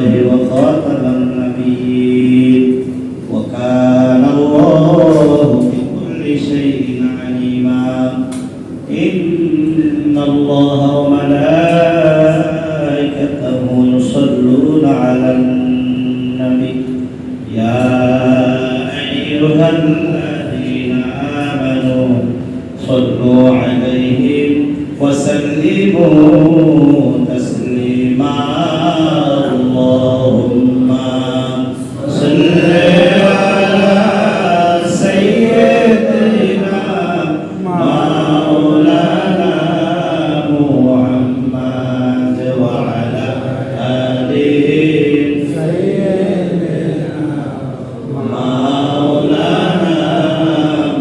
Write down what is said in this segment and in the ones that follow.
وخاتم النبيين وكان الله بكل شيء عليما إن الله وملائكته يصلون على النبي يا أيها الذين آمنوا صلوا عليه وسلموا تسليما اللهم صل على سيدنا مولانا محمد وعلى آله سيدنا مولانا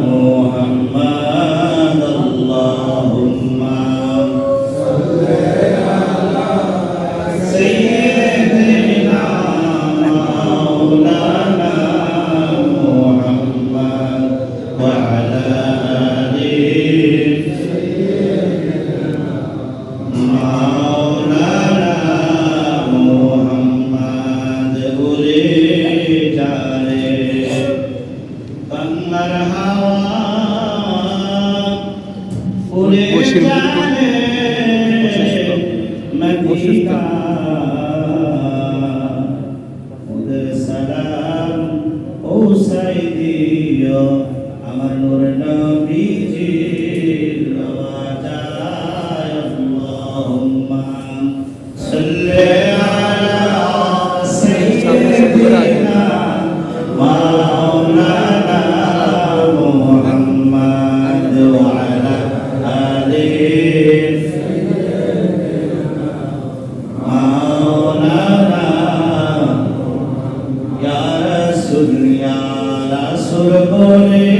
محمد اللهم صل على سيدنا مولانا محمد وعلى آله مولانا محمد উড়ে যায় বাংলার হাওয়া উড়ে যায় মদিনা ওদের সালাম পৌঁছাই দিও আমার নূর নবীজির রওজায় আল্লাহুম্মা সাল্লি আলা সাইয়্যিদিনা মাওলানা মুহাম্মদ ওয়া আলা আলিহি মাওলানা ইয়া রাসূল বলে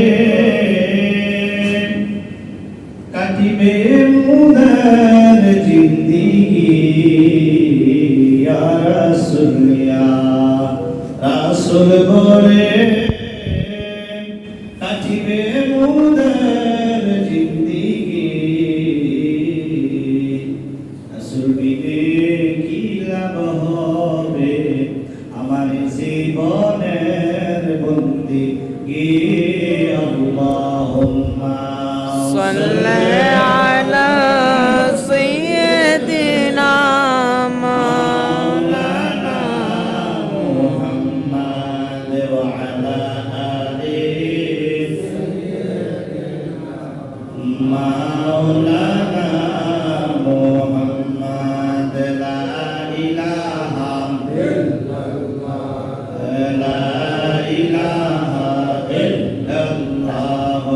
কাটিবে মুদার জিন্দেগি ইয়া রাসূল বলে কাটিবে মুদার জিন্দেগি রাসূল বিনে কি লাভ হবে আমার জীবনের বন্দেগি আল্লাহুম্মা صلى على سيدنا مولانا محمد وعلى آله مولانا محمد لا إله إلا الله لا إله إلا الله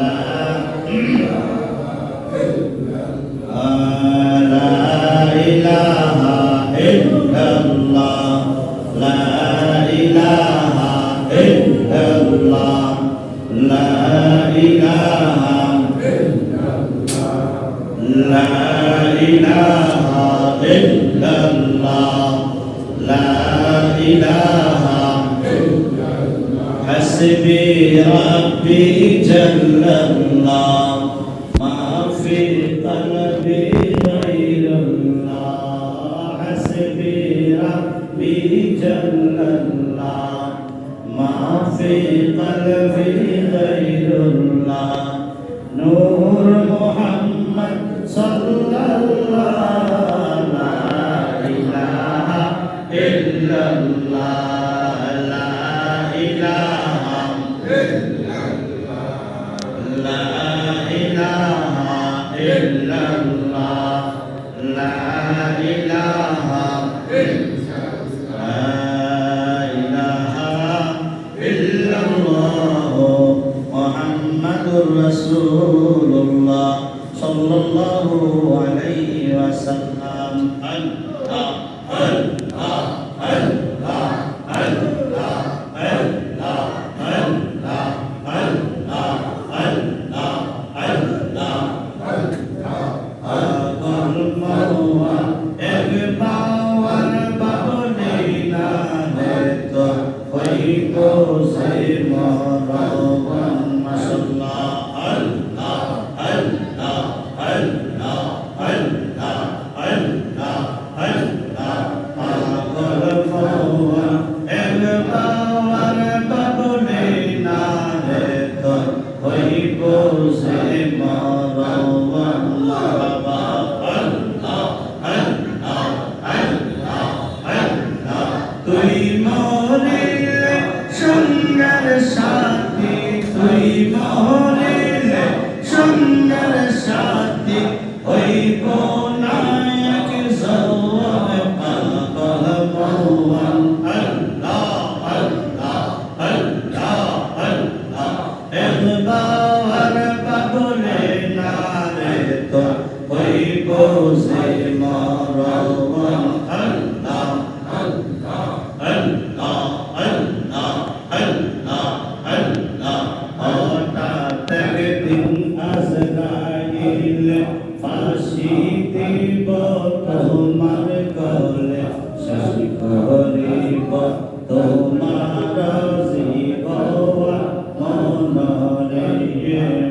لا إله إلا الله لا إله إلا الله لا إله لا إله إلا الله لا إله حسبي ربي جل الله ما في قلبي غير الله حسبي ربي جل الله ما في قلبي غير الله نور محمد صلى الله لا إله إلا الله لا إله إلا الله لا إله إلا الله لا إله إلا الله محمد رسول الله صلى الله عليه وسلم الله الله الله الله الله الله الله الله الله তুই মরিলে সঙ্গের সাথী, তুই মরিলে সঙ্গের সাথী, হইব নায়ক জওয়ান পাগল মওয়ান। আল্লাহ আল্লাহ আল্লাহ আল্লাহ, একবার পাগলে নারে তো হইব যে মরণ। আল্লাহ আল্লাহ আল্লাহ আল্লাহ আল্লাহ আল্লাহ, হঠাৎ একদিন আজরাইল ফাঁসি দিব তোমার গলে, শেষ করিব তোমার জীবন মনরে।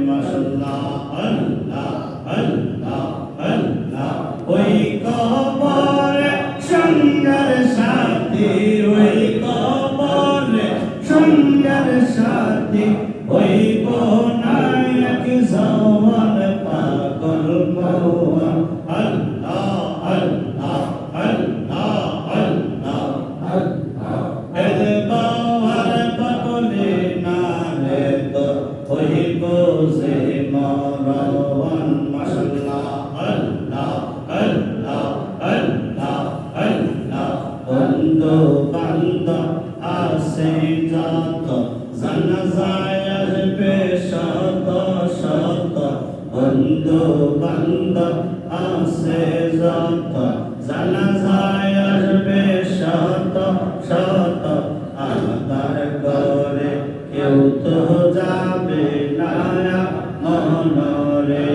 মাশাআল্লাহ আল্লাহ আল্লাহ আল্লাহ, ওই কবরে সঙ্গের সাথী, ওই কবরে সঙ্গের সাথী, হইব নায়ক জওয়ান পাগল মওয়ান। আল্লাহ আল্লাহ আল্লাহ আল্লাহ আল্লাহ, একবার পাগলে নারে তো হইব যে মরণ। মাশাআল্লাহ আল্লাহ আল্লাহ আল্লাহ আল্লাহ, বন্ধু বান্ধব আছে যত, জানাজায় আসবে শত শত, বন্ধু বান্ধব আছে যত, জানাজায় আসবে শত শত, আদার করে কেউ তো যাবে না মনরে।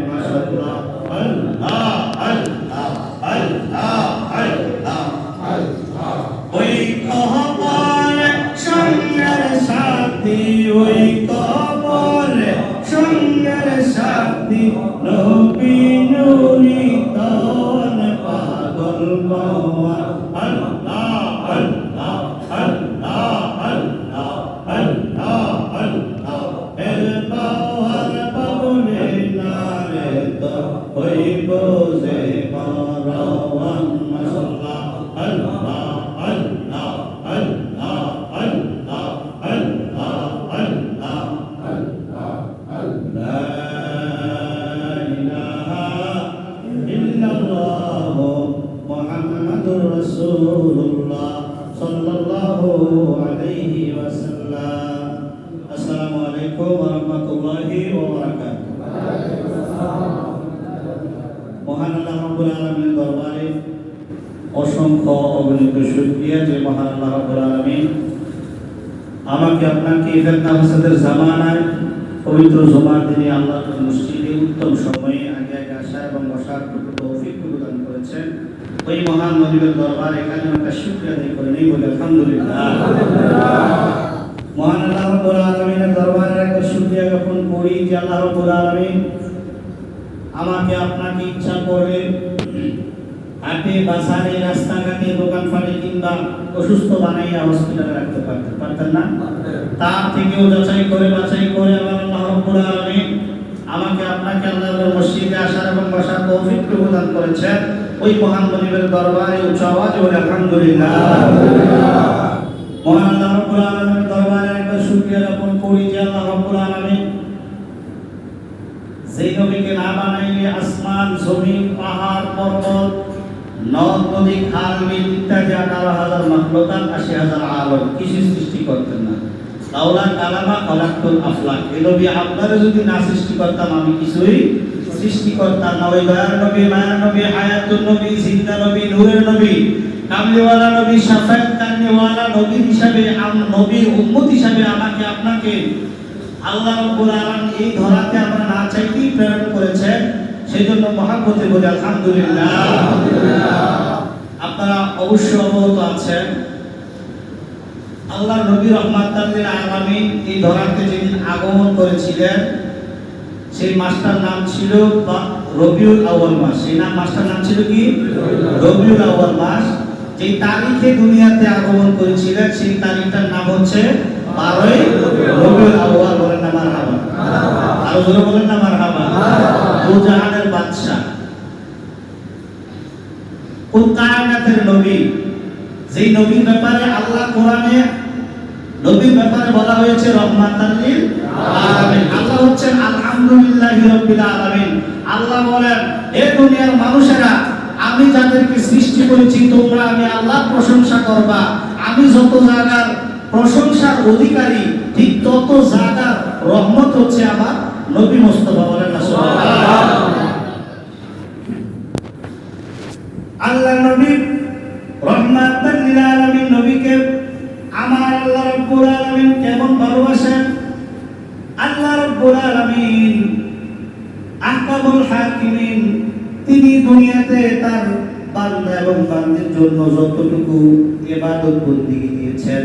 মাশাআল্লাহ আল্লাহ আল্লাহ আল্লাহ আল্লাহ আল্লাহ, ওই কবরে সঙ্গের সাথী, ওই কবরে সঙ্গের সাথী, নবী নূরি তন পাগল মওয়ান। আল্লাহ আল্লাহ আল্লাহ আল্লাহ আল্লাহ আল্লাহ, একবার পাগলে নারে তো হইব যে মরণ। মাশাআল্লাহ আল্লাহ আল্লাহ আল্লাহ আল্লাহ আল্লাহ আল্লাহ আল্লাহ, লা ইলাহা ইল্লাল্লাহ মুহাম্মাদুর রাসূলুল্লাহ সাল্লাল্লাহু আলাইহি ওয়াসাল্লাম। আসসালামু আলাইকুম ওয়া রাহমাতুল্লাহি ওয়া বারাকাতুহু। মহান আল্লাহ রাব্বুল আলামিনের দরবারে অসংখ্য অগণিত শুকরিয়া যে মহান আল্লাহ রাব্বুল আলামিন আমাকে আপনাকে ফিতনা ফাসাদের জামানায় পবিত্র জুমার দিনে আল্লাহর মসজিদে উত্তম সময়ে আগে আগে আসা এবং বসার তৌফিক প্রদান করেছেন। ওই মহান নবীর দরবারে এখানে একটা শুকরিয়া আদায় করে নেই বলে আলহামদুলিল্লাহ। মহান আল্লাহ রাব্বুল আলামিনের দরবারে একটা শুকরিয়া জ্ঞাপন করি যে আল্লাহ রাব্বুল আলামিন আমাকে আপনাকে ইচ্ছা করে হাটে বাজারে রাস্তাঘাটে দোকানপাটে কিংবা অসুস্থ বানাইয়া হসপিটালে রাখতে পারতেন না, তার থেকেও যাচাই করে বাছাই করে আমার আল্লাহ রাব্বুল আলামিন আমাকে আপনাকে আল্লাহর মসজিদে আসার এবং বসার তৌফিক প্রদান করেছেন। ওই মহান নবীর দরবারে উচ্চ আওয়াজে বলে আলহামদুলিল্লাহ। মহান আল্লাহ রাব্বুল আলামিনের দরবারে একটা শুকরিয়া জ্ঞাপন করি যে আল্লাহ রাব্বুল আলামিন যেই নবীকে না বানাইলে আসমান জমিন পাহাড় পর্বত নদ নদী খাল বিল ইত্যাদি 18,000 মাখলুকাত 80,000 আলম কিছু সৃষ্টি করতেন না। লাউলা কালামা খলাকতুল আফলাক, এই নবী আপনারা যদি না সৃষ্টি করতাম আমি কিছুই সৃষ্টি করতাম না। ওই দয়ার নবী, মায়ার নবী, হায়াতুন নবী, জিন্দা নবী, নূরের নবী, কামলিওয়ালা নবী, শাফায়াত কান্নিওয়ালা নবী হিসাবে, নবীর উম্মত হিসাবে আমাকে আপনাকে আল্লাহ রাব্বুল আলামিন এই ধরাতে আমরা না চাইতেই প্রেরণ করেছেন। সেজন্য মহাব্বতে বলি আলহামদুলিল্লাহ। আপনারা অবশ্যই অবগত আছেন আল্লাহ নবী রহমাতাল লিল আলামিন এই ধরাতে যেদিন আগমন করেছিলেন সেই মাসটার নাম ছিল রবিউল আউয়াল মাস। সেই মাসটার নাম ছিল কি? রবিউল আউয়াল মাস। যে তারিখে দুনিয়াতে আগমন করেছিলেন সেই তারিখটার নাম হচ্ছে 12ই রবিউল আউয়াল। বলেন না মারহাবা, আরো জোরে বলেন না মারহাবা। দুজাহানের বাদশা, কুল কায়নাতের নবী, যেই নবীর ব্যাপারে আল্লাহ কোরআনে নবীর ব্যাপারে বলা হয়েছে রহমাতাল লিল আলামিন। আল্লাহ হচ্ছেন আলহামদুলিল্লাহি রাব্বিল আলামিন। আল্লাহ বলেন, হে দুনিয়ার মানুষেরা, আমি যাদেরকে সৃষ্টি করেছি তোমরা আমি আল্লাহর প্রশংসা করবা। আমি যত জায়গার প্রশংসার অধিকারী, ঠিক তত জায়গার রহমত হচ্ছে আমার নবী মুস্তাফা। বলেন না সুবহানাল্লাহ। আল্লাহ নবী রহমাতাল লিল আলামিন নবীকে আমার আল্লাহ রাব্বুল আলামিন কেমন ভালোবাসেন। আল্লাহ রাব্বুল আলামিন আহকামুল হাকিমিন, তিনি দুনিয়াতে তার বান্দা এবং বান্দির জন্য যতটুকু ইবাদত বন্দেগী দিয়েছেন,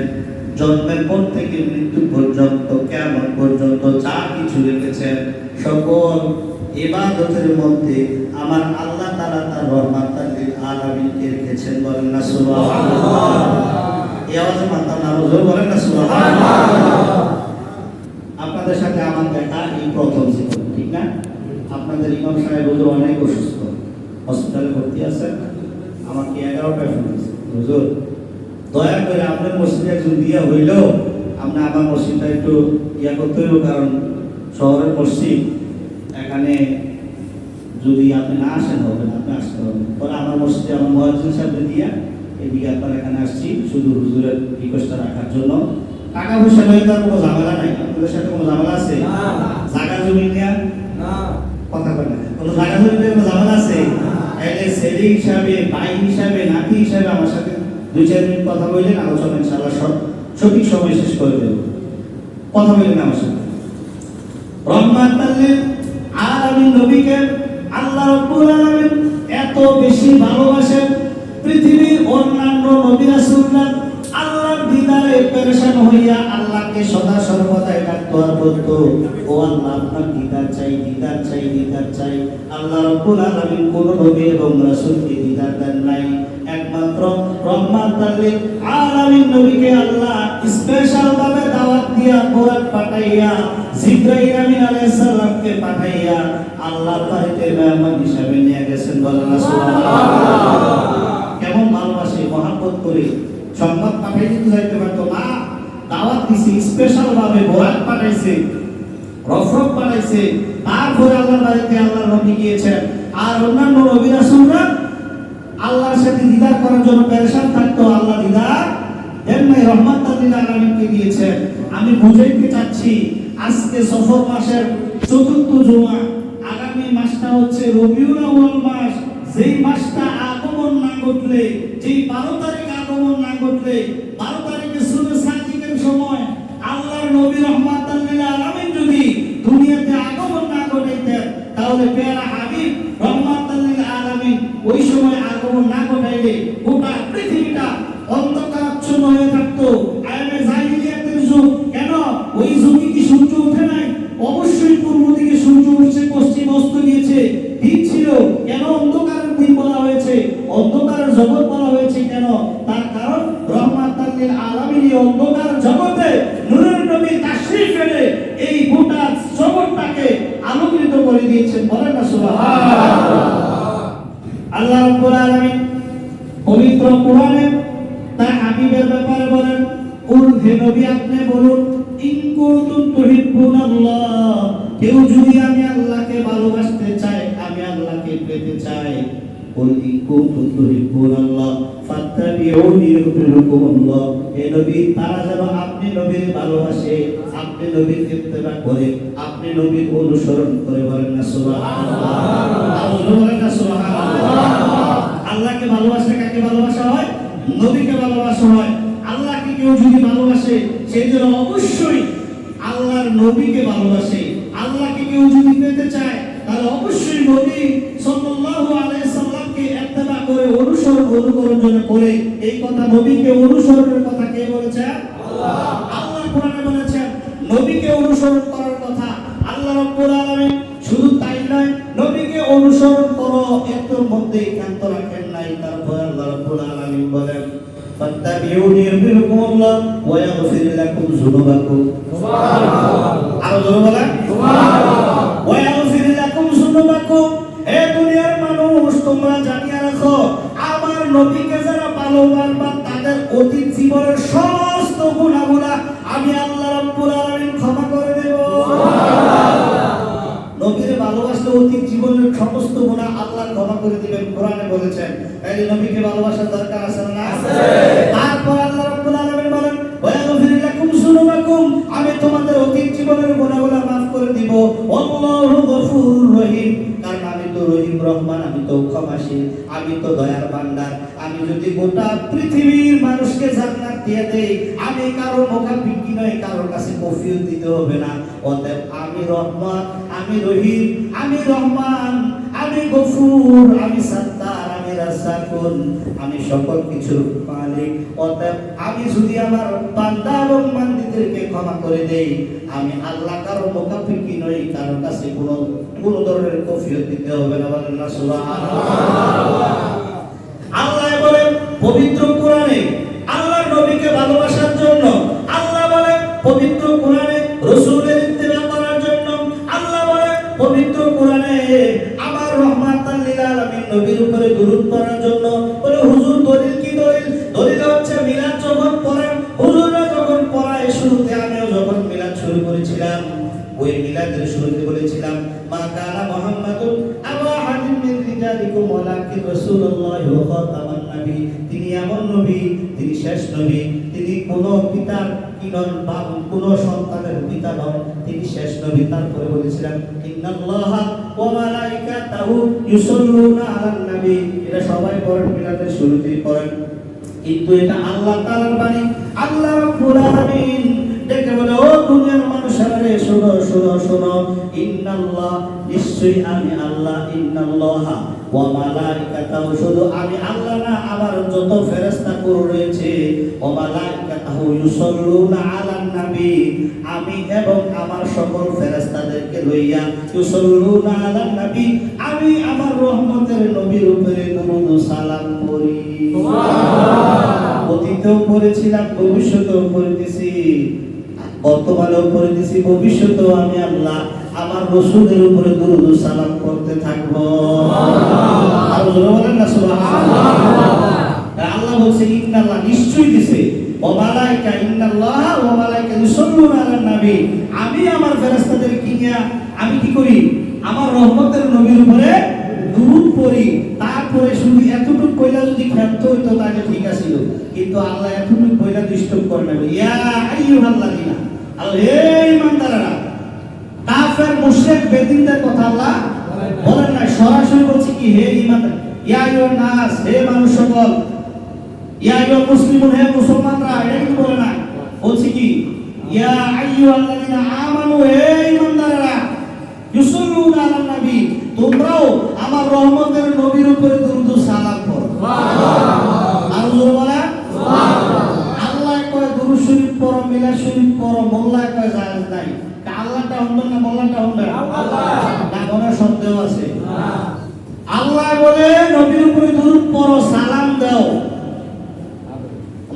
জন্মের পর থেকে মৃত্যু পর্যন্ত কিয়ামত পর্যন্ত যা কিছু রেখেছেন, সকল ইবাদতের মধ্যে আমার আল্লাহ তাআলা তার রহমাতাল লিল আলামিনকে রেখেছেন। বলেন না সুবহানাল্লাহ। এই আওয়াজে মাথা নাড়ো, বলেন না সুবহানাল্লাহ। আপনাদের সাথে আমার দেখা এই প্রথম জীবন, ঠিক না? আপনাদের ইমাম সাহেব হুজুর অনেক অসুস্থ, হসপিটালে ভর্তি আছেন। আমাকে 11টায় ফোন দিয়েছে, হুজুর দয়া করে আপনার মসজিদে একজন দিয়া হইল, আপনি আমার মসজিদটা একটু ইয়া করতে হইব, কারণ শহরের মসজিদ, এখানে যদি আপনি না আসেন হবে না, আপনি আসতে হবে। পরে আমার মসজিদে আমার মুয়াজ্জিন সাহেব দিয়া এদিকে আপনার এখানে আসছি শুধু হুজুরের রিকোয়েস্টটা রাখার জন্য। টাকা পয়সা নিয়ে তার কোনো ঝামেলা নাই, আপনাদের সাথে কোনো ঝামেলা আছে? জায়গা জমি নিয়ে কথা বলে কোনো জায়গা জমি নিয়ে কোনো ঝামেলা আছে? তাইলে ছেলে হিসাবে, ভাই হিসাবে, নাতি হিসাবে আমার সাথে 2-4 মিনিট কথা বললেন, আলোচনা ইনশাআল্লাহ সঠিক সময় শেষ করে দেব। কথা বললেন আমার সাথে। রহমাতাল লিল আলামিন নবীকে আল্লাহ রাব্বুল আলামিন এত বেশি ভালোবাসেন, পৃথিবীর অন্যান্য নবী রাসূলরা আল্লাহর দিদারে পেরেশান হইয়া আল্লাহকে সদা সর্বদা ডাকতো আর বলতো, ও আল্লাহ আপনার দিদার চাই, দিদার চাই, দিদার চাই। আল্লাহ রাব্বুল আলামিন কোন নবী এবং রাসূলকে দিদার দেন নাই। একমাত্র রহমাতাল লিল আলামিন নবীকে আল্লাহ স্পেশাল ভাবে দাওয়াত দিয়া, কোরআন পাঠাইয়া, জিবরাইল আমিন আলাইহিস সালামকে পাঠাইয়া আল্লাহর বাড়িতে মেহমান হিসেবে নিয়ে গেছেন। বলেন না সুবহানাল্লাহ। কেমন ভালোবাসে, মহব্বত করে সংবাদ পাঠিয়ে দিতে যাইতে পারতো না, দাওয়াত দিছে স্পেশাল ভাবে, বোরাক পাঠাইছে, রফরফ পাঠাইছে, তারপরে আল্লাহর বাড়িতে আল্লাহর নবী গিয়েছেন। আর অন্যান্য নবী রাসূলরা আল্লাহর সাথে দিদার করার জন্য পেরেশান থাকতো, আল্লাহ দিদার দেন নাই, রহমাতাল লিল আলামিনকে দিয়েছেন। আমি বুঝাইতে চাচ্ছি, আজকে সফর মাসের 4th জুমা, আগামী মাসটা হচ্ছে রবিউল আউয়াল মাস। যেই মাসটা আগমন না ঘটলে, যেই 12 তারিখ আগমন না ঘটলে, 12 তারিখে সুবে সাদিকের সময় আল্লাহর নবী রহমাতাল লিল আলামিন যদি দুনিয়াতে আগমন না ঘটাইতেন, তাহলে পেয়ারা হাবিব রহমাতাল লিল আলামিন ওই সময় আগমন না ঘটাইলে গোটা পৃথিবীটা অন্ধকারাচ্ছন্ন হয়ে থাকতো। আয়ামে জাহিলিয়াতের যুগ। কেন? ওই যুগে কি সূর্য ওঠে নাই? অবশ্যই পূর্ব দিকে সূর্য উঠছে, পশ্চিম অস্ত গিয়েছে, দিন ছিল। কেন অন্ধকারের দিন বলা হয়েছে, অন্ধকারের জগৎ বলা হয়েছে? কেন? তার কারণ রহমাতাল লিল আলামিন এই অন্ধকার জগতে নূরের নবী তাশরীফ এনে এই গোটা জগৎটাকে আলোকিত করে দিয়েছেন। বলেন না সুবহানাল্লাহ। আল্লাহ রাব্বুল আলামিন পবিত্র কোরআনে তার হাবিবের ব্যাপারে বলেন, কুল হে নবী আপনি বলুন, ইন কুনতুম তুহিব্বুনাল্লাহ, কেউ যদি আমি আল্লাহকে ভালোবাসতে চায়, আমি আল্লাহকে পেতে চাই, কুল ইন কুনতুম তুহিব্বুনাল্লাহ ফাত্তাবিউনি ইউহিব্বুকুমুল্লাহ, হে নবী তারা যেন আপনি নবীর ভালোবাসে, আপনি নবীর ইত্তেবা করে, আপনি নবীর অনুসরণ করে। বলেন না সুবহানাল্লাহ। আল্লাহ বলেন না সুবহানাল্লাহ। আল্লাহকে ভালোবাসলে কাকে ভালোবাসা হয়? নবীকে ভালোবাসা হয়। আল্লাহকে কেউ যদি ভালোবাসে, সেই জন্য অবশ্যই আল্লাহর নবীকে ভালোবাসে। আল্লাহকে কেউ যদি পেতে চায়, তাহলে অবশ্যই নবী সাল্লাল্লাহু আলাইহি সাল্লামকে ইত্তেবা করে, অনুকরণ যেন করে। এই কথা, নবীকে অনুসরণের কথা কে বলেছেন? আল্লাহ। আল্লাহ কোরআনে বলেছেন নবীকে অনুসরণ করার কথা। আল্লাহ রাব্বুল আলামিন শুধু তাই নয়, নবীকে অনুসরণ করো এর মধ্যে ক্ষান্ত রাখেন নাই। তারপর আল্লাহ রাব্বুল আলামিন বলেন, ফাত্তাবিউনি ইউহিব্বুকুমুল্লাহ ওয়া ইয়াগফির লাকুম যুনুবাকুম। সুবহানাল্লাহ। আর জোরে বলেন সুবহানাল্লাহ। ওয়া ইয়াগফির লাকুম যুনুবাকুম। হে দুনিয়ার মানুষ, তোমরা জানিয়ে রাখো, আমার নবীকে যারা লাভবান বা তাদের অতীত জীবনের সমস্ত গুনাহগুলো আমি আল্লাহ রাব্বুল আলামিন ক্ষমা করে দেব। নবীকে ভালোবাসলে অতীত জীবনের সমস্ত গুনাহ আল্লাহ ক্ষমা করে দিবেন, কোরআনে বলেছেন। তাই নবীকে ভালোবাসার দরকার আছে না? আছে। তারপর আল্লাহ রাব্বুল আলামিন বলেন, ওয়া ইয়াগফির লাকুম যুনুবাকুম, আমি তোমাদের অতীত জীবনের গুনাহগুলো maaf করে দিব। আল্লাহু গফুরুর রহিম, কারণ আমি তো রহিম রহমান, আমি তো ক্ষমাশীল, আমি তো দয়ার ভান্ডার। আমি যদি গোটা পৃথিবীর মানুষকে জান্নাত দিয়ে দেই, আমি কারো মুখাপিকি নয়, কারোর কাছে কফিও দিতে হবে না। অতএব আমি রহমান, আমি রহিম, আমি রহমান, আমি গফুর, আমি সাত্তার, আমি রাজ্জাকুন, আমি সকল কিছুর মালিক। অতএব আমি যদি আমার বান্দা এবং বান্দীদেরকে ক্ষমা করে দেই, আমি আল্লাহ কারো মুখাপিকি নই, কারোর কাছে কোনো ধরনের কফিয়ত দিতে হবে না। বলেন না সুবহানাল্লাহ। আল্লাহ বলেন পবিত্র কোরআনে আল্লাহর নবীকে ভালোবাসার জন্য, আল্লাহ বলে পবিত্র কোরআনে রাসূলের ইত্তিবা করার জন্য, আল্লাহ বলে পবিত্র কোরআনে আমার রহমাতাল লিল আলামিন নবীর উপরে দুরূদ পড়ার জন্য। বলে হুজুর দলিল কি? দলিল হচ্ছে মিলাদ যখন পড়েন, হুজুররা যখন পড়ায়, শুরুতে আমিও যখন মিলাদ শুরু করেছিলাম, ওই মিলাদের শুরুতে বলেছিলাম, মা কানা মুহাম্মাদুন আবা আহাদিন মিন রিজালিকুম ওয়ালাকিন রাসূলুল্লাহি ওয়া খাতামান নবী। তিনি এমন নবী, তিনি শেষ নবী, তিনি কোনো পিতার কি নন বা কোনো সন্তানের পিতা নন, তিনি শেষ নবী। তারপরে বলেছিলাম, ইন্নাল্লাহা ওয়া মালাইকাতাহু ইউসাল্লুনা আলান নবী। এটা সবাই পড়েন, মিলাদের শুরুতেই পড়েন, কিন্তু এটা আল্লাহ তাআলার বাণী। আল্লাহ রাব্বুল আলামিন ডেকে বলে, ও দুনিয়ার মানুষেরা রে, শোনো শোনো শোনো, ইন্নাল্লাহ, নিশ্চয়ই আমি আল্লাহ, ইন্নাল্লাহা ওয়া মালাইকাতাহু, শুধু আমি আল্লাহ না, আমার যত ফেরেশতাকুল রয়েছে, ওয়া মালাইকাতাহু ইউসাল্লুনা আলান নবী, আমি এবং আমার সকল ফেরেশতাদেরকে লইয়া, ইউসাল্লুনা আলান নবী, আমি আমার রহমতের নবীর উপরে দরুদ ও সালাম করি। সুবহানাল্লাহ। অতীতেও করেছিলাম, ভবিষ্যতেও করিতেছি, বর্তমানেও করিতেছি, ভবিষ্যতেও আমি আল্লাহ আমার রাসূলের উপরে দরুদ ও সালাম করতে থাকব। সুবহানাল্লাহ। আর জোরে বলেন না সুবহানাল্লাহ। আল্লাহ বলছে ইন্নাল্লাহ, নিশ্চয়ই দিছে, ওয়া মালাইকা, ইন্নাল্লাহা ওয়া মালাইকা ইউসাল্লুনা আলান নবী, আমি আমার ফেরেশতাদের কিনিয়া আমি কি করি? আমার রহমতের নবীর উপরে দুরূদ পড়ি। তারপরে শুধু এতটুকু কইলা যদি ক্ষান্ত হইতো তাহলে ঠিক আছিল, কিন্তু আল্লাহ এতটুকু কইলা ডিস্টার্ব করে না। ইয়া আইয়ুহাল্লাযিনা, আল্লাহ হে ইমানদাররা, কাফের মুশরিক বেদিনদের কথা আল্লাহ বলেন না, সরাসরি বলছে কি, হে ইমানদার, ইয়া আইয়ুহান নাস, হে মানুষ সকল, ইয়া আইয়ুহাল মুসলিমুন, হে মুসলমানরা, এটা কিন্তু বলে না, বলছে কি, ইয়া আইয়ুহাল্লাযিনা আমানু, হে ইমানদাররা, ইউসাল্লুনা আলান নবী, তোমরাও আমার রহমতের নবীর উপরে দরুদ ও সালাম পড়ো। সুবহানাল্লাহ। আর জোরে বলা সুবহানাল্লাহ। আল্লাহ কয় দুরূদ শরীফ পড়ো, মিলাদ শরীফ পড়ো, মোল্লা কয় জায়েজ নাই। আল্লাহটা হলো না, মোল্লাটা হলো আল্লাহ, না কোনো সন্দেহ আছে? আল্লাহ বলে নবীর উপরে দরুদ পড়ো, সালাম দাও।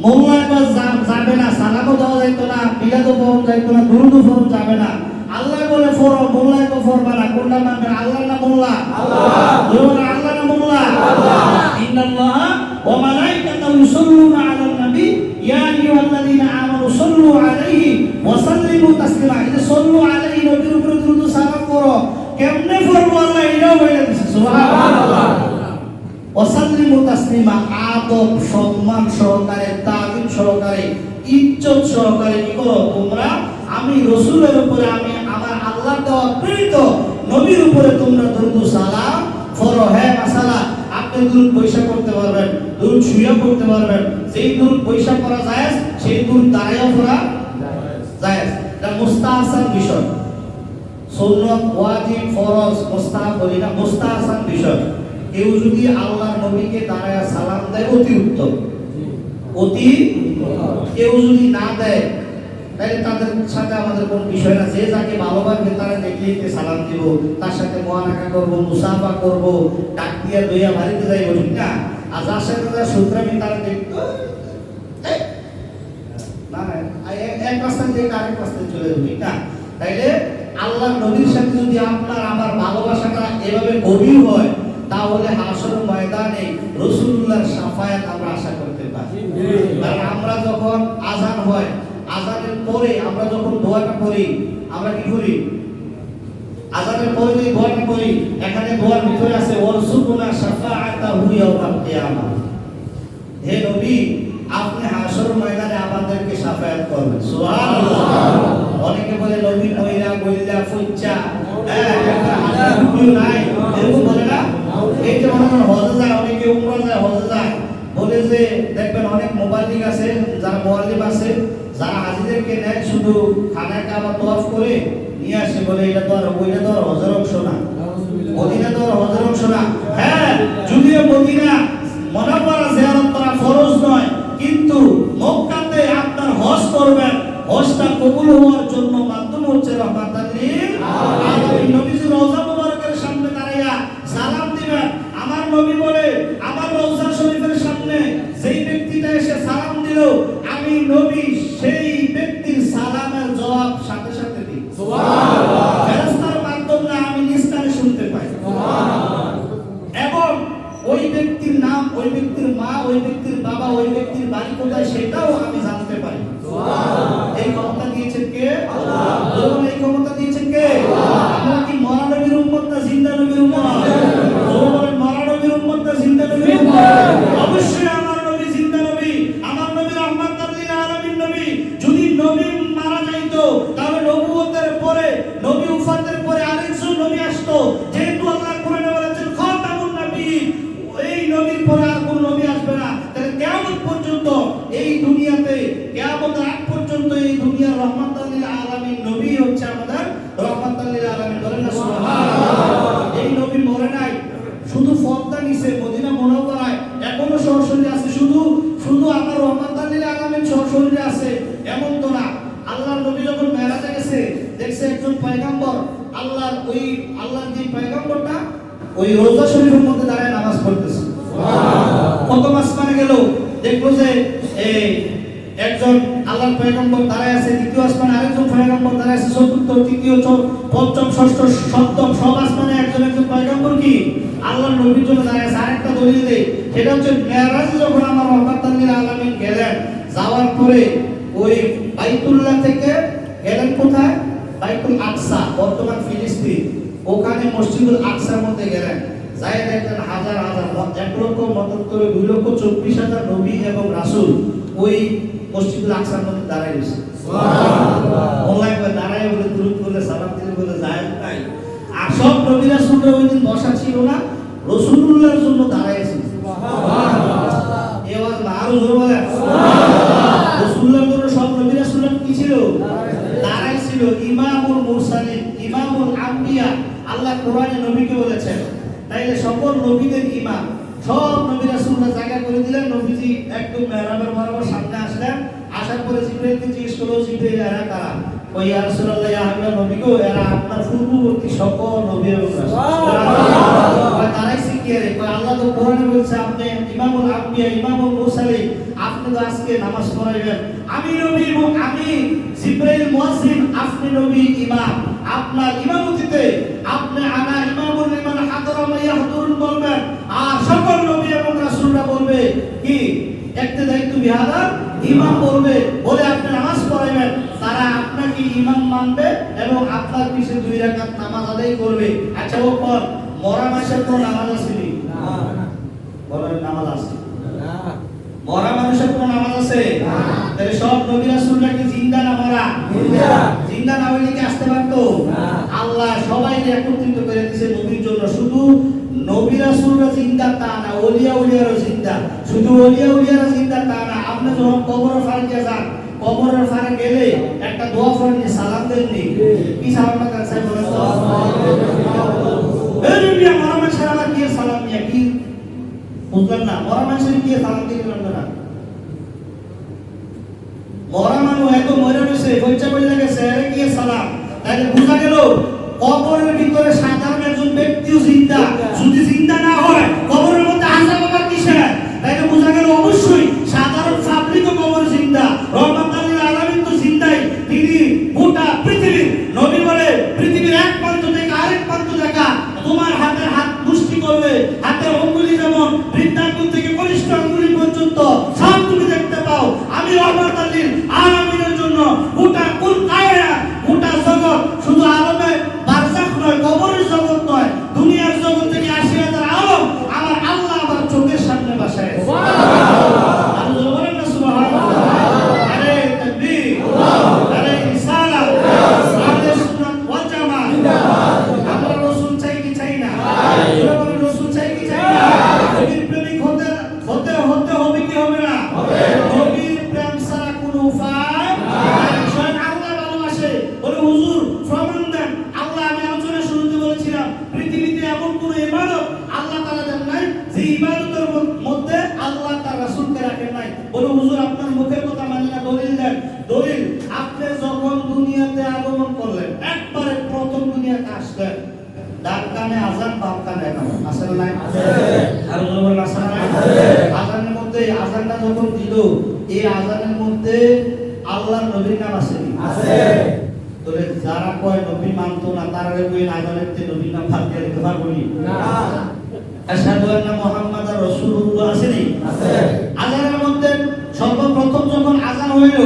মোল্লা কয় যাবে না, সালামও দেওয়া যাইতো না, মিলাদও পড়া যাইতো না, দরুদও পড়া যাবে না। আল্লাহ বলে ফরো, মোল্লা কো ফরবা না, কোনটা মানবে? আল্লাহ না মোল্লা? আল্লাহ। বলে আল্লাহ না মোল্লা? আল্লাহ। ইন্নাল্লাহা ওয়া মালাইকাতাহু ইউসাল্লুনা আলান নবী, ইয়া আইয়ুহাল্লাযীনা আমানু সাল্লু আলাইহি ওয়া সাল্লিমু তাসলিমা। এই যে সাল্লু আলাইহি, নবীর উপরে দরুদ ও সালাম করো, কেমনে করবো আল্লাহ এটাও বলে দিয়েছে। সুবহানাল্লাহ। ওয়া সাল্লিমু তাসলিমা, আদব সম্মান সহকারে, তাজিম সহকারে, ইজ্জত সহকারে কি করো তোমরা? আমি রাসূলের উপরে, আমি আমার আল্লাহর দেওয়া প্রেরিত নবীর উপরে তোমরা দরুদ ও সালাম পড়ো। হ্যাঁ, মাশাআল্লাহ, আপনি দরুদ পয়সা করতে পারবেন, দরুদ শুইয়া পড়তে পারবেন। যেই দরুদ পয়সা পড়া জায়েজ, সেই দরুদ দাঁড়াইয়া পড়া জায়েজ। এটা মুস্তাহসান বিষয়। সুন্নাত, ওয়াজিব, ফরজ, মুস্তাহাব বলি না, মুস্তাহসান বিষয়। কেউ যদি আল্লাহর নবীকে দাঁড়াইয়া সালাম দেয়, অতি উত্তম, অতি। কেউ যদি না দেয়, তাহলে তাদের সাথে আমাদের কোন বিষয় না। যে যাকে ভালোবাসবে তারা দেখলেই সালাম দিব, তার সাথে মুআনাকা করব, মুসাফা করব, ডাক দিয়া লইয়া বাড়িতে যাইব, ঠিক না? আর যার সাথে যারা সূত্রামি তারা দেখতো না, এক রাস্তা থেকে আরেক রাস্তায় চলে যাবে, ঠিক না? তাইলে আল্লাহর নবীর সাথে যদি আপনার আমার ভালোবাসাটা এভাবে গভীর হয়, তাহলে হাসরের ময়দানে রাসূলুল্লাহর শাফায়াত আমরা আশা করতে পারি। পায়। কারণ আমরা যখন আযান হয়, আযানের পরে আমরা যখন দোয়াটা করি, আমরা কি করি? আযানের পরে যে দোয়াটা করি, এখানে দোয়ার ভিতরে আছে ওয়ারযুকনা শাফাআতাহু ইয়াওমাল কিয়ামাহ। হে নবী, আপনি হাসর ময়দানে আমাদেরকে শাফায়াত করবেন। সুবহানাল্লাহ। অনেকে বলে নবী মহিলা গইলা ফুচ্চা, হাসর নাই, এরকম বলে না? এই যে মনে করেন হজে যায়, অনেকে উমরা যায়, হজে যায়, বলে যে দেখবেন অনেক মুবাল্লিগ আছে, যারা মুআল্লিম আছে, যারা হাজিদেরকে নেয় শুধু খানায় কাবা তওয়াফ করে নিয়ে আসে, বলে এটা তো আর ওইটা তো আর হজের অংশ না, মদিনা তো আর হজের অংশ না। হ্যাঁ, যদিও মদিনা মুনাওয়ারা জিয়ারত করা ফরজ নয়, কিন্তু মক্কাতে আপনার হজ করবেন, হজটা কবুল হওয়ার জন্য মাধ্যম হচ্ছে রহমাতাল লিল আলামিন। নবীজির রওজা মুবারকের সামনে দাঁড়াইয়া সালাম দিবেন। আমার নবী বলে, আমার রওজা শরীফের সামনে যেই ব্যক্তিটা এসে সালাম দিল, আমি নবী সেই ব্যক্তির সালামের জবাব সাথে সাথে দিই। সুবহানাল্লাহ। ফেরেশতার মাধ্যমে আমি নিজ কানে শুনতে পাই। সুবহানাল্লাহ। এবং ওই ব্যক্তির নাম, ওই ব্যক্তির মা, ওই ব্যক্তির বাবা, ওই ব্যক্তির বাড়ি কোথায় সেটাও আমি জানতে পারি। সুবহানাল্লাহ। এই ক্ষমতা দিয়েছেন কে? আল্লাহ। বলুন, এই ক্ষমতা দিয়েছেন কে? আল্লাহ। আমরা কি মরা নবীর উম্মত না জিন্দা নবীর উম্মত? বলুন, মরা নবীর উম্মত না জিন্দা নবীর উম্মত? অবশ্যই আমার নবী জিন্দা নবী, আমার নবী রহমাতুল লিল আলামিন নবী। যদি নবী মারা যাইতো, তাহলে নবুয়তের পরে, নবী উফাতের পরে আরেকজন নবী আসতো। যেহেতু আল্লাহ কোরআনে বলেছেন খাতামুন নবিয়্যিন, এই নবীর পরে আর কোন নবী আসবে না। তাহলে কিয়ামত পর্যন্ত এই দুনিয়াতে, কিয়ামতের আগ পর্যন্ত এই দুনিয়ার রহমাতুল লিল আলামিন নবী হচ্ছে আমাদের রহমাতুল লিল আলামিন। বলেন না সুবহানাল্লাহ। এই নবী মরে নাই, শুধু ফতটা নিছে মদিনা মুনাওয়ারায়, এখনো সরাসরি আছে। শুধু আমার রহমাতুল লিল আলামিন সরাসরি আছে এমন তো না। আল্লাহর নবী যখন মেরাজে গেছে, দেখছে একজন পয়গম্বর, আল্লাহর যে পয়গম্বরটা ওই রওজা শরীফের মধ্যে দাঁড়ায় নামাজ পড়তেছে। সুবহানাল্লাহ। প্রথম আসমানে গেল, দেখলো যে এই একজন আল্লাহর পয়গম্বর দাঁড়ায় আছে, দ্বিতীয় আসমানে আরেকজন পয়গম্বর দাঁড়ায় আছে, চতুর্থ, তৃতীয়, পঞ্চম, ষষ্ঠ, সপ্তম সব আসমানে একজন পয়গম্বর কি আল্লাহর নবীর জন্য দাঁড়ায় আছে। আরেকটা দলিল দেই, সেটা হচ্ছে মেরাজে যখন আমার রহমাতুল লিল আলামিন গেলেন, যাওয়ার পরে ওই বাইতুল্লাহ থেকে গেলেন কোথায়? বাইতুল আকসা, বর্তমান ফিলিস্তিন, ওখানে মসজিদুল আকসার মধ্যে গেলেন। যাই দেখলেন হাজার হাজার, 1,77,2,24,000 নবী এবং রাসূল ওই মসজিদুল আকসার মধ্যে দাঁড়ায় রয়েছে। সুবহানাল্লাহ। অনলাইন করে দাঁড়ায় বলে দুরূদ বলে সালাম দিলে বলে যায় নাই। আর সব নবী রাসূলরা ওই দিন বসা ছিল না, রাসূলুল্লাহর জন্য দাঁড়ায়ছে। সুবহানাল্লাহ। এবার আরো জোরে বলেন সুবহানাল্লাহ। রাসূলুল্লাহর জন্য সব নবী রাসূলরা কি ছিল? দাঁড়ায় ছিল। ইমামুল মুরসালিন, ইমামুল আম্বিয়া, আল্লাহ কোরআনে নবীকে বলেছেন। তাইলে সকল নবীদের ইমাম, সব নবী রাসূলরা জায়গা করে দিলেন। নবীজি একদম মেহরাবের বরাবর সামনে আসলেন। আসার পরে জিবরাইলকে জিজ্ঞেস করলো, জিবরাইল এরা কারা? কই ইয়া রাসূলুল্লাহ, ইয়া হাবিব নবী গো, এরা আপনার পূর্ববর্তী সকল নবী এবং রাসূল। সুবহানাল্লাহ। দাঁড়াইছে কি রে? কই আল্লাহ তো কোরআনে বলছে আপনি ইমামুল আম্বিয়া, ইমামুল মুরসালিন, আপনি তো আজকে নামাজ পড়াইবেন। আমি নবী এবং আমি জিবরাইল মুয়াজ্জিন, আপনি নবী ইমাম। আপনার ইমামতিতে আপনি আনা ইমামুল লিমান হাদারা মা ইয়াহদুরুন বলবেন, আর সকল নবী এবং রাসূলরা বলবে কি ইক্তিদাইতু বিহাদা ইমাম বলবে, বলে আপনি নামাজ পড়াইবেন। তারা আপনাকে ইমাম মানবে এবং আপনার পিছে 2 রাকাত নামাজ আদায় করবে। আচ্ছা, ও পর মরা মাসের কোন নামাজ আছে নি? না। বলেন নামাজ আছে? না। মরা মানুষের কোন নামাজ আছে? না। তাহলে সব নবী রাসূলরা কি জিন্দা না মরা? জিন্দা। জিন্দা না হইলে কি আসতে পারতো? না। আল্লাহ সবাইকে একত্রিত করে দিয়েছে নবীর জন্য। শুধু নবী রাসূলরা জিন্দা তা না, ওলিয়া উলিয়ারও জিন্দা। শুধু ওলিয়া উলিয়ারা জিন্দা তা না। আপনি যখন কবরের ফারে যান, কবরের ফারে গেলে একটা দোয়া পড়েন, সালাম দেননি, কি সালামটা কাছে বলেন তো? এই মিয়া মরা মানুষের আবার কি সালাম নিয়া কি বুঝলেন না? মরা মানুষের কি সালাম দিলেন না? মরা মানুষ এত মরে গেছে, বইচা বইলা গেছে, এর কি সালাম? তাইলে বুঝা গেল কবরের ভিতরে সাধারণ একজন ব্যক্তিও জিন্দা। যদি জিন্দা না হয় কবরের মধ্যে আযাব আবার কিসের? তাইলে বুঝা গেল অবশ্যই সাধারণ পাবলিকও কবর জিন্দা। রহমাতুল লিল আলামিন তো জিন্দাই, তিনি গোটা পৃথিবীর নবী বলে পৃথিবীর এক প্রান্ত থেকে আরেক প্রান্ত দেখা তোমার হাতের হাত মুষ্টি করবে, হাতের আঙ্গুলি যেমন বৃদ্ধাঙ্গুল থেকে কনিষ্ঠ আঙ্গুলি পর্যন্ত সব এই আযানের মধ্যে আল্লাহর নবীর নাম আছে? তাহলে যারা কয় নবী মানতো না তারা কই আযানের তে নবীর নাম বাদ দিয়ে দিতে পারবো না? আশহাদু আন্না মুহাম্মাদার রাসূলুল্লাহ আছে? আযানের মধ্যে সর্বপ্রথম যখন আযান হইল,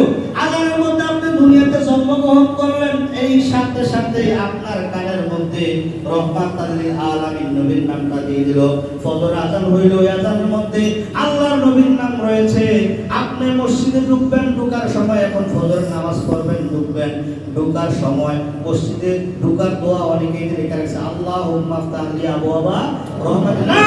আযানের মধ্যে আপনি দুনিয়াতে জন্মগ্রহণ করলেন, এই সাথে সাথে আপনার কানের মধ্যে রহমাতাল লিল আলামিন নবীর নামটা দিয়ে দিল। ফজর আযান হইল, এই আযানের মধ্যে আল্লাহর নবীর নাম রয়েছে। আপনি মসজিদে ঢুকবেন, ঢোকার সময় এখন ফজর নামাজ পড়বেন, ঢুকবেন, ঢোকার সময় মসজিদে ঢোকার দোয়া অনেকেই লেখা আছে আল্লাহুম্মা আফতাহ লি আবওয়াবা রহমাতিক। না,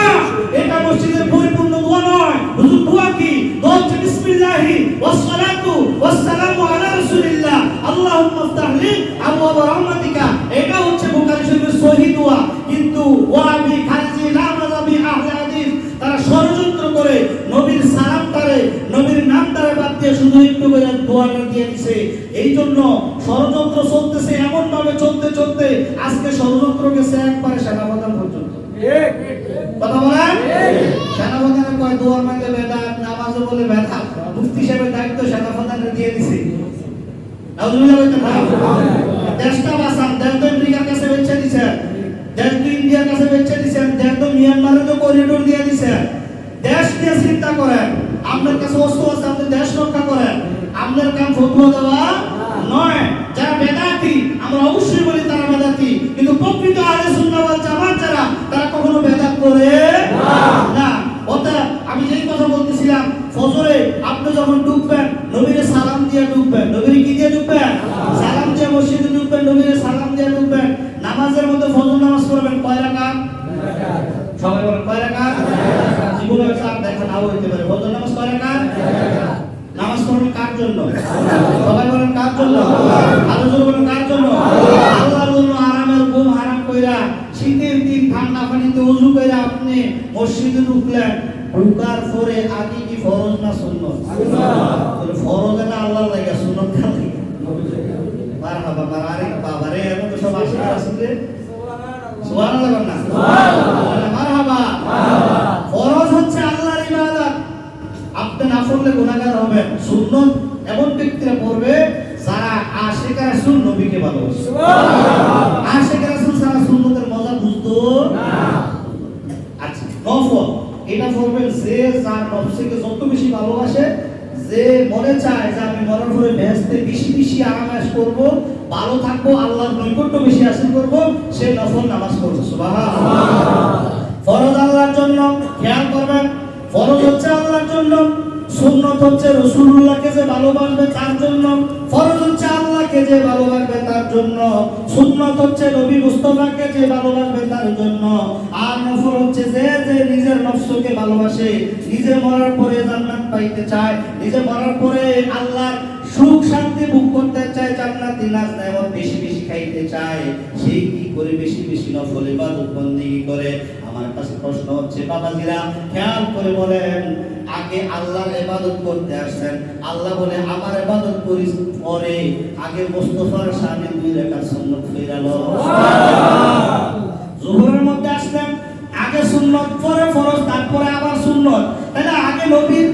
এটা মসজিদের পরিপূর্ণ দোয়া নয়। হুজুর দোয়া কি? দোয়া হচ্ছে বিসমিল্লাহি ওয়াস সালাতু ওয়াস সালামু আলা রাসূলিল্লাহ আল্লাহুম্মা আফতাহ লি আবওয়াবা রহমাতিকা। এটা হচ্ছে বুখারী শরীফের সহিহ দোয়া। কিন্তু ওয়াহাবি খারিজি লামাযাবি আহলে হাদিস তারা ষড়যন্ত্র করে নবীর সালামটারে নবীর নামটারে বাদ দিয়ে শুধু একটু করে দোয়াটা দিয়ে দিয়েছে। এই জন্য ষড়যন্ত্র চলতেছে, এমন ভাবে চলতে চলতে আজকে ষড়যন্ত্র গেছে একবারে সেনাপ্রধান পর্যন্ত। কথা বলেন, সেনাপ্রধানের কয় দোয়ার মধ্যে বেদাত, নামাজে বলে ব্যথা। মুফতি সাহেবের দায়িত্ব সেনাপ্রধানকে দিয়ে দিছে। নাউজুবিল্লাহ বলতে না, দেশটা বাঁচান। দেশ তো আমেরিকার কাছে বেচে দিছে, দেশ তো ইন্ডিয়ার কাছে বেচে দিছে, দেশ তো মিয়ানমারের তো করিডোর দিয়ে দিছে। দেশ নিয়ে চিন্তা করেন, আপনার কাছে অস্ত্র আছে, আপনি দেশ রক্ষা করেন। আপনার কাম ফতোয়া দেওয়া নয়। যারা বেদাতি, আমরা অবশ্যই বলি তারা বেদাতি, কিন্তু প্রকৃত আহলে সুন্নাহ ওয়াল জামাত যারা, তারা কখনো বেদাত করে না। অর্থাৎ আমি যেই কথা বলতেছিলাম, ফজরে আপনি যখন ঢুকবেন নবীরে সালাম দিয়ে ঢুকবেন। নবীরে কি দিয়ে ঢুকবেন? সালাম দিয়ে মসজিদে ঢুকবেন, নবীরে সালাম দিয়ে ঢুকবেন। নামাজের মধ্যে ফজর নামাজ পড়বেন কয় রাকাত? সবাই বলেন কয় রাকাত? জীবনে চাপ দেখা নাও হইতে পারে। ফজর নামাজ কয় রাকাত? নামাজ পড়বেন কার জন্য? সবাই বলেন কার জন্য? আরো জোরে বলেন কার জন্য? আল্লাহর জন্য। আরামের ঘুম হারাম কইরা শীতের দিন ঠান্ডা পানিতে ওযু কইরা আপনি মসজিদে ঢুকলেন, ঢুকার পরে আগে কি ফরজ না সুন্নাত? তাহলে ফরজ না আল্লাহর লাগা, সুন্নাত খালি। মারহাবা মারে বাবারে, এমন তো সব আসে আসলে সুবহানাল্লাহ বলেন না? সুবহানাল্লাহ। মারহাবা। ফরজ হচ্ছে আল্লাহর ইবাদত, আপনি না পড়লে গুনাহগার হবেন। সুন্নাত এমন ব্যক্তিরা পড়বে যারা আশিকে রাসূল নবীকে ভালোবাসে। সুবহানাল্লাহ। আশিকে রাসূল ছাড়া সুন্নাতের মজা বুঝতো না। আচ্ছা, নফল এটা পড়বেন যে যার নফসকে যত বেশি ভালোবাসে, যে মনে চায় যে আমি মরার পরে বেহেশতে বেশি বেশি আরামায়েশ করব, ভালো থাকবো, আল্লাহর নৈকট্য বেশি হাসিল করব, সে নফল নামাজ পড়বে। সুবহানাল্লাহ। ফরজ আল্লাহর জন্য, খেয়াল করবেন, ফরজ হচ্ছে আল্লাহর জন্য, সুন্নাত হচ্ছে রাসূলুল্লাহকে যে ভালোবাসবে তার জন্য। ফরজ হচ্ছে আল্লাহকে যে ভালোবাসবে তার জন্য, সুন্নাত হচ্ছে নবী মুস্তাফাকে যে ভালোবাসবে তার জন্য, আর নফল হচ্ছে যে যে নিজের নফসকে ভালোবাসে, নিজে মরার পরে জান্নাত পাইতে চায়, নিজে মরার পরে আল্লাহর সুখ শান্তি ভোগ করতে চায়, জান্নাতি নাজ নেয়ামত বেশি বেশি খাইতে চায়, সেই কি করে বেশি বেশি নফল ইবাদত বندگی করে। আমার কাছে প্রশ্ন হচ্ছে বাবাজিরা, খেয়াল করে বলেন, আগে আল্লাহর ইবাদত করতে আসেন, আল্লাহ বলে আমার ইবাদত করিস, পরে আগে মুস্তাফার সামনে 2 রাকাত সুন্নাত ফিরালো। সুবহানাল্লাহ। যোহরের মধ্যে আসলেন, আগে সুন্নাত, পরে ফরজ, তারপরে আবার সুন্নাত। তাহলে আগে নবীর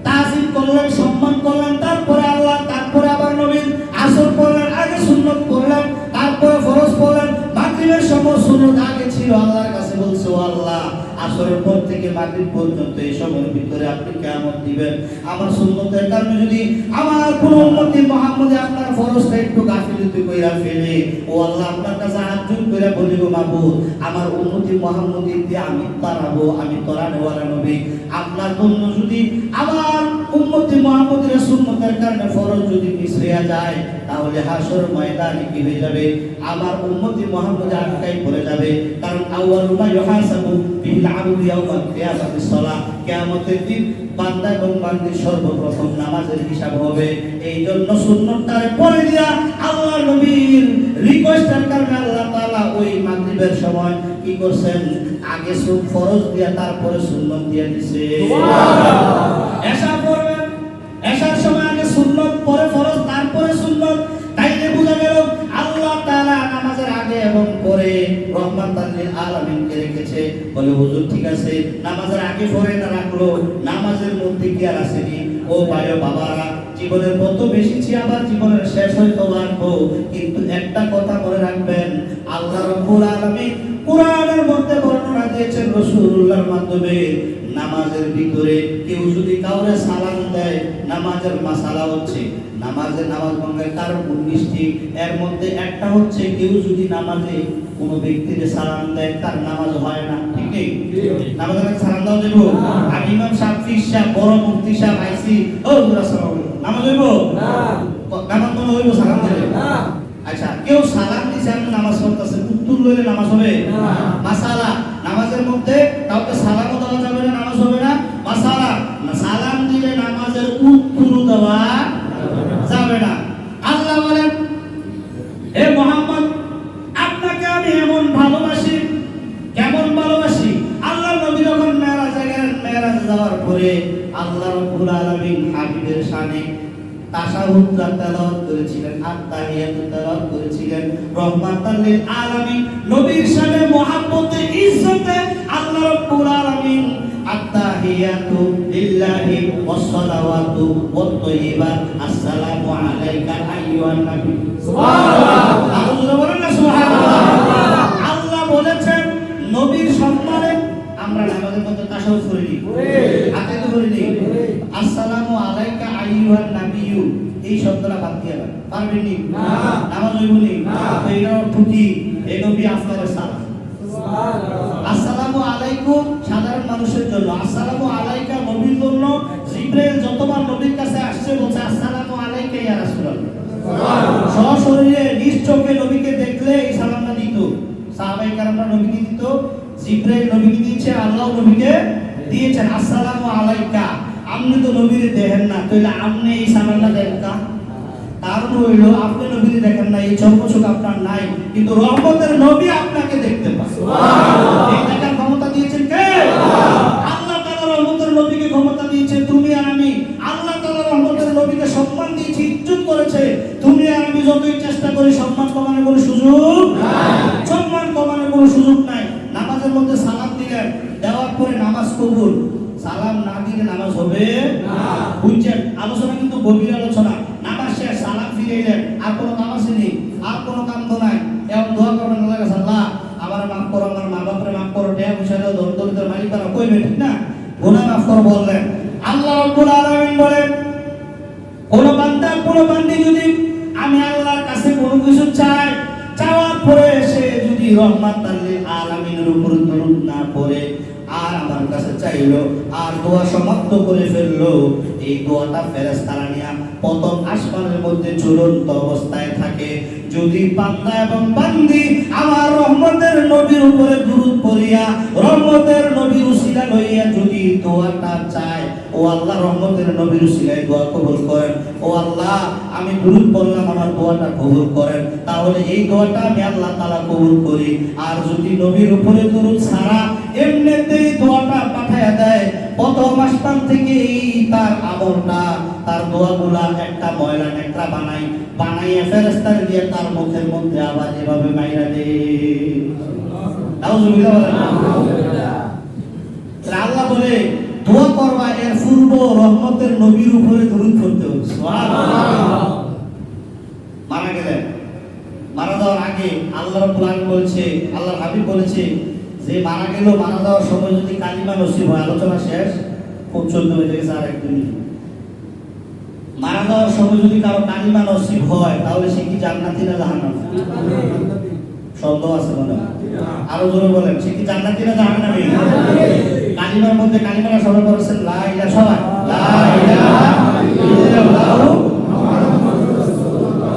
তাজিম করলেন, সম্মান করলেন, তারপরে আল্লাহ, তারপরে আবার নবীর। আসর পড়লেন, আগে সুন্নাত পড়লেন, তারপরে ফরজ পড়লেন। মাগরিবের সময় সুন্নাত আগে ছিল, আল্লাহর কাছে বলছে ও আল্লাহ, আসরের পর থেকে মাগরিব পর্যন্ত এই সময়ের ভিতরে আপনি কিয়ামত দিবেন। আমার সুন্নতের কারণে যদি আমার কোন উম্মতি মুহাম্মদে আপনার ফরজটা একটু গাফিলতি কইরা ফেলে, ও আল্লাহ আপনার কাছে হাত জোড় কইরা বলি গো মাবুদ, আমার উম্মতি মুহাম্মদী দিয়ে আমি তারাবো, আমি তরানেওয়ালা নবী, আপনার জন্য যদি আমার উম্মতি মুহাম্মদের সুন্নতের কারণে ফরজ যদি মিস হয়ে যায়, তাহলে হাসর ময়দানে কি হয়ে যাবে? আমার উম্মতি মুহাম্মদে আটকাই পড়ে যাবে। কারণ আউয়ালু মা ইউহাসাবু বিল আবদু ইয়াউমাল কিয়ামাতিস সালাহ, কিয়ামতের দিন বান্দা এবং বান্দির সর্বপ্রথম নামাজের হিসাব হবে। এই জন্য সুন্নতটারে পড়ে দিয়া আল্লাহর নবীর রিকোয়েস্টের কারণে আল্লাহ তাআলা ওই মাগরিবের সময় কি করছেন? আগে ফরজ দিয়া তারপরে সুন্নত দিয়ে দিয়েছে। সুবহানাল্লাহ। এশা পড়বেন, এশার সময় আগে সুন্নত, পরে ফরজ, তারপরে সুন্নত। তাইলে বোঝা গেল আল্লাহ তাআলা নামাজের আগে এবং পরে রহমাতাল লিল আলামিনকে রেখেছে। বলে হুজুর ঠিক আছে, নামাজের আগে পরে না রাখলো, নামাজের মধ্যে কি আর আছে নি? ও ভাই ও বাবারা, জীবনের কত বেশি ছি, আবার জীবনের শেষ হয়তো লাগবো, কিন্তু একটা কথা মনে রাখবেন, আল্লাহ রাব্বুল আলামিন কোরআনের মধ্যে বর্ণনা দিয়েছেন রাসূলুল্লাহর মাধ্যমে, নামাজের ভিতরে কেউ যদি কাউরে সালাম দেয়, নামাজের মাসালা হচ্ছে নামাজ ভঙ্গের কারণ 19টি, এর মধ্যে একটা হচ্ছে কেউ যদি নামাজে কোনো ব্যক্তিকে সালাম দেয় তার নামাজ হয় না, ঠিক নেই? নামাজে সালাম দাও দেব, আর ইমাম শাফি সাহেব, বড় মুফতি সাহেব আইসি, ও আসসালামু আলাইকুম, নামাজ হইব না? নামাজ মনে হইব সালাম দিলে না? আচ্ছা, কেউ সালাম দিছে আমি নামাজ পড়তেছে, উত্তর লইলে নামাজ হবে না? মাসালা, নামাজের মধ্যে কাউকে সালামও দেওয়া যাবে না, নামাজ হবে না। মাসালা, সালাম দিলে নামাজের উত্তর দেওয়া যাবে না। আল্লাহ বলেন, হে মুহাম্মদ, আপনাকে আমি এমন ভালোবাসি, কেমন ভালোবাসি? আল্লাহ নবী যখন মেরাজে গেলেন, মেরাজ যাওয়ার পরে আল্লাহ রাব্বুল আলামিন হাবিবের শানে তাশাহুদ তেলাওয়াত করেছিলেন, আত-তাহিয়াত তেলাওয়াত করেছিলেন, রহমাতাল লিল আলামিন, নবীর শানে মুহাব্বতে ইজ্জতে আল্লাহ রাব্বুল আলামিন আত-তাহিয়াতু লিল্লাহি ওয়াস সালাওয়াতু ওয়াত তাইয়্যিবাত, আসসালামু আলাইকা আইয়ুহান নবী, সুবহানাল্লাহ, আল্লাহ বলেন না সুবহানাল্লাহ। আল্লাহ বলেছেন নবীর সম্মানে আমরা নামাজের মধ্যে তাশাহুদ করি, আতে তো করি, আসসালামু আলাইকা আইয়ুহান নাবিয়্যু, এই শব্দটা বাদ দিয়ে দেন, পারবেন নি? না, নামাজ হইব নি? তো এর অর্থ কি? এই নবী আপনার সালাম, সুবহানাল্লাহ। আসসালামু আলাইকুম সাধারণ মানুষের জন্য, আসসালামু আলাইকা নবীর জন্য। জিবরাইল যতবার নবীর কাছে আসছে বলছে আসসালামু আলাইকা ইয়া রাসূলুল্লাহ, সুবহানাল্লাহ। সশরীরে নিজ চোখে নবীকে দেখলে এই সালামটা দিত, সাহাবায়ে কেরামরা নবীকে দিত, জিবরাইল নবীকে দিয়েছে, আল্লাহ নবীকে দিয়েছেন আসসালামু আলাইকা। আপনি তো নবীরে দেখেন না, তাহলে আপনি এই সালামটা দেন কা? কারণ হইল আপনি নবীরে দেখেন না, এই চক্ষু আপনার নাই, কিন্তু রহমতের নবী আপনাকে দেখতে পায়, সুবহানাল্লাহ। এই দেখার ক্ষমতা দিয়েছেন কে? আল্লাহ তাআলা রহমতের নবীকে ক্ষমতা দিয়েছে, তুমি আর আমি। আল্লাহ তাআলা রহমতের নবীকে সম্মান দিয়েছে, ইজ্জত করেছে, তুমি আর আমি যতই চেষ্টা করি সম্মান কমানোর কোনো সুযোগ নাই, সম্মান কমানোর কোনো সুযোগ নাই। নামাজের মধ্যে সালাম দিলেন, দেওয়ার পরে নামাজ কবুল, সালাম না দিলে নামাজ হবে না। বুঝছেন? আলোচনা কিন্তু গভীর আলোচনা। নামাজ শেষ, সালাম ফিরাইলেন, আর কোনো নামাজ নেই, আর কোনো কাম তো নাই। এখন দোয়া করবেন, আল্লাহর কাছে, আল্লাহ আমার মাফ করো, আমার মা বাপরে মাফ করো, টাকা পয়সা দাও, দরিদ্রের মালিক বানাও, কইবে, ঠিক না? গুনাহ মাফ করো বললেন। আল্লাহ রাব্বুল আলামিন বলেন, কোন বান্দা কোন বান্দি যদি আমি আল্লাহর কাছে কোনো কিছু চাই, চাওয়ার পরে সে যদি রহমাতাল লিল আলামিনের উপর দরুদ না পড়ে আর আমার কাছে চাইলো আর দোয়া সমাপ্ত করে ফেললো, এই দোয়াটা ফেরেশতারা নিয়া প্রথম আসমানের মধ্যে ঝুলন্ত অবস্থায় থাকে। যদি বান্দা এবং বান্দি আমার রহমতের নবীর উপরে দুরূদ পড়িয়া রহমতের নবীর উসিলা লইয়া যদি দোয়াটা চায়, ও আল্লাহ রহমতের নবীর উসিলায় দোয়া কবুল করেন, ও আল্লাহ আমি দুরূদ পড়লাম, আমার দোয়াটা কবুল করেন, তাহলে এই দোয়াটা আমি আল্লাহ তাআলা কবুল করি। আর যদি নবীর উপরে দুরূদ ছাড়া এমনিতেই দোয়াটা পাঠায়া দেয়, প্রথম আসমান থেকে তার আমলটা, তার দোয়াগুলা একটা ময়লা নেকড়া বানাইয়া ফেরেশতার দিয়ে তার মুখের মধ্যে আবার এভাবে মাইরা দে। নাউজুবিল্লাহ। আল্লাহ বলে দোয়া করবা, এর পূর্ব রহমতের নবীর উপরে দরুদ পড়তে হবে, সুবহানাল্লাহ। মারা গেলেন, মারা যাওয়ার আগে আল্লাহ রাব্বুল আলামিন বলছে, আল্লাহর হাবিব বলেছে যে মারা গেল, মারা যাওয়ার সময় যদি কালিমা নসিব হয়, আলোচনা শেষ, খুব 14 হয়ে গেছে, আর 1 মিনিট। মারা যাওয়ার সময় যদি কারো কালিমা নসিব হয়, তাহলে সে কি জান্নাতি না জাহান্নামী? সন্দেহ আছে মনে হয়? আরো জোরে বলেন, সে কি জান্নাতি না জাহান্নামী? কালিমার মধ্যে কালিমাটা সবাই বলেছেন লা ইলাহা, সবাই লা ইলাহা ইল্লাল্লাহু মুহাম্মাদুর রাসূলুল্লাহ।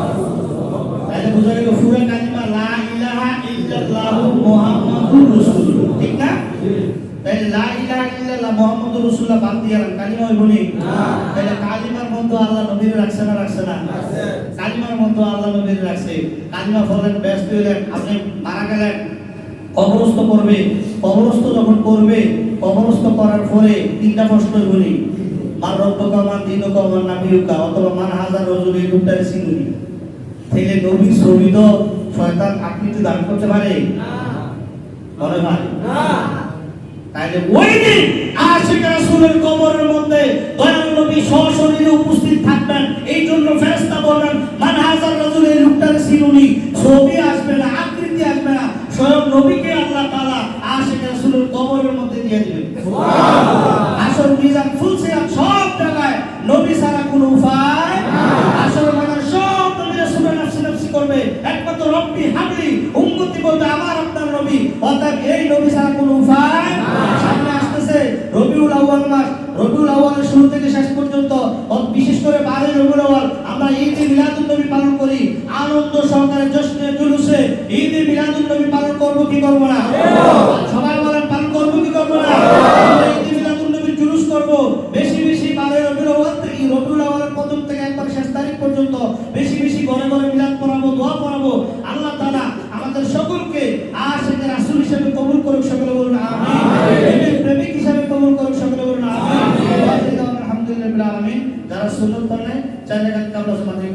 তাহলে বুঝা গেল পুরো কালিমা লা ইলাহা ইল্লাল্লাহু মুহাম্মাদুর রাসূলুল্লাহ, ঠিক না? তাহলে লা ইলাহা ইল্লাল্লাহ মুহাম্মাদুর রাসূলুল্লাহ বাদ দিয়ে কালিমা হইব নি? না। তাহলে কালিমার মধ্যে আল্লাহ নবীর রাখছে না রাখছে না? রাখছে। কালিমার মধ্যে আল্লাহ নবীর রাখছে। কালিমা পড়লেন, ব্যস্ত হইলেন, আপনি মারা গেলেন, কবরস্থ করবে, কবরস্থ যখন করবে, কবরস্থ করার পরে 3টা প্রশ্ন বলি, মান রব্বুকা মান দীনুকা মান নাবিয়ুকা, অথবা মান হাযার রাজুলি দুটারে চিনুনি। তাহলে নবীর ছবি তো শয়তান আকৃতি দান করতে পারে না, বলে পারে না। তাইলে ওই দিন আশিক রাসূলের কবরের মধ্যে দয়াল নবী সশরীরে উপস্থিত থাকবেন। এই জন্য ফেরেশতা বলবেন মান হাযার রাজুল, এই লোকটার সিনুনি, ছবি আসবে না, আকৃতি আসবে না, স্বয়ং নবীকে আল্লাহ তাআলা আশিক রাসূলের কবরের মধ্যে দিয়ে দিবেন। সুবহানাল্লাহ। আসল মিজান ফুলছে সব জায়গায় নবী ছাড়া কোনো উপায় আসল মানে সব নবী রাসূলের নফসি নফসি করবে, একমাত্র রব্বি হাবলি উম্মতি বলবে আমার আপনার নবী, অর্থাৎ এই নবী ছাড়া কোনো উপায়। সামনে আসতেছে রবিউল আউয়াল মাস, রবিউল আউয়ালের শুরু থেকে শেষ পর্যন্ত বিশেষ করে 12 রবিউল আউয়াল আমরা ঈদ মিলাদুন নবী পালন করি, আনন্দ সহকারে জশ্নে জুলুসে ঈদ মিলাদুন নবী পালন করব কি করব না? সবাই বলেন পালন করব কি করব না? ঈদ মিলাদুন নবী জুলুস করব, বেশি বেশি 12 রবিউল আউয়াল থেকে রবিউল আউয়ালের প্রথম থেকে একবার শেষ তারিখ পর্যন্ত বেশি বেশি ঘরে ঘরে মিলাদ পড়াবো, দোয়া পড়াবো। আল্লাহ তাআলা আমাদের সকলকে আশিক রাসূল হিসেবে কবুল করুক, সকলে বলুন আমিন। প্রেমিক হিসেবে কবুল করুক, সকলে বলুন আমিন। আলহামদুলিল্লাহ রাব্বিল আলামিন। যারা সুন্নাত পড়ে চাইলে কামলা সমাধি